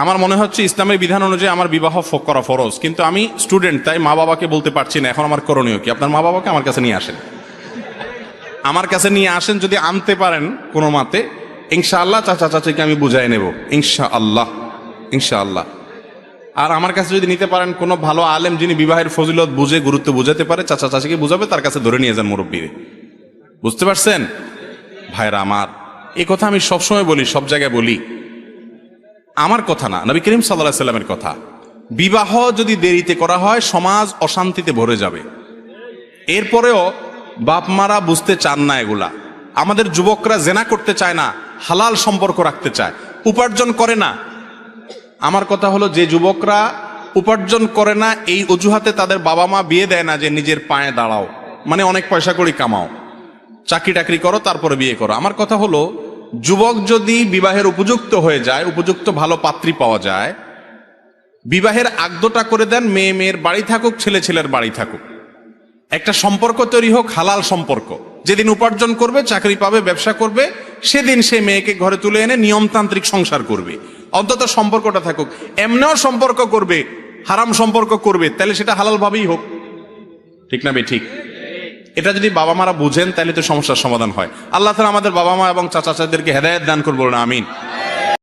আমার মনে হচ্ছে ইসলামের বিধান অনুযায়ী আমার বিবাহ করা ফরজ, কিন্তু আমি স্টুডেন্ট, তাই মা বাবাকে বলতে পারছি না। এখন আমার করণীয় কি? আপনার মা বাবাকে আমার কাছে নিয়ে আসেন, আমার কাছে নিয়ে আসেন। যদি আনতে পারেন কোনো মতে, ইনশাআল্লাহ চাচা চাচিকে আমি বুঝাই নেব, ইনশাআল্লাহ, ইনশাআল্লাহ। আর আমার কাছে যদি নিতে পারেন কোনো ভালো আলেম, যিনি বিবাহের ফজিলত বুঝে, গুরুত্ব বুঝাতে পারে, চাচা চাচিকে বুঝাবে, তার কাছে ধরে নিয়ে যান মুরব্বীরে। বুঝতে পারছেন ভাইরা আমার? এই কথা আমি সবসময় বলি, সব জায়গায় বলি। আমার কথা না, নবী করিম সাল্লাল্লাহু আলাইহি সাল্লামের কথা। বিবাহ যদি দেরিতে করা হয়, সমাজ অশান্তিতে ভরে যাবে। এরপরেও বাপ মারা বুঝতে চান না এগুলা। আমাদের যুবকরা জেনা করতে চায় না, হালাল সম্পর্ক রাখতে চায়, উপার্জন করে না। আমার কথা হলো, যে যুবকরা উপার্জন করে না, এই অজুহাতে তাদের বাবা মা বিয়ে দেয় না যে নিজের পায়ে দাঁড়াও, মানে অনেক পয়সা করে কামাও, চাকরি টাকরি করো, তারপরে বিয়ে করো। আমার কথা হলো, যুবক যদি বিবাহের উপযুক্ত হয়ে যায়, উপযুক্ত ভালো পাত্রী পাওয়া যায়, বিবাহের আগদটা করে দেন। মেয়ে মেয়ের বাড়ি থাকুক, ছেলে ছেলের বাড়ি থাকুক, একটা সম্পর্ক তৈরি হোক, হালাল সম্পর্ক। যেদিন উপার্জন করবে, চাকরি পাবে, ব্যবসা করবে, সেদিন সে মেয়েকে ঘরে তুলে এনে নিয়মতান্ত্রিক সংসার করবে। অন্তত সম্পর্কটা থাকুক। এমনিও সম্পর্ক করবে, হারাম সম্পর্ক করবে, তাহলে সেটা হালাল ভাবেই হোক। ঠিক না বে ঠিক? এটা যদি বাবা মারা বুঝেন, তাহলে তো সমস্যার সমাধান হয়। আল্লাহ তাআলা আমাদের বাবা মা এবং চাচা চাচিদেরকে হেদায়েত দান করবো না, আমিন।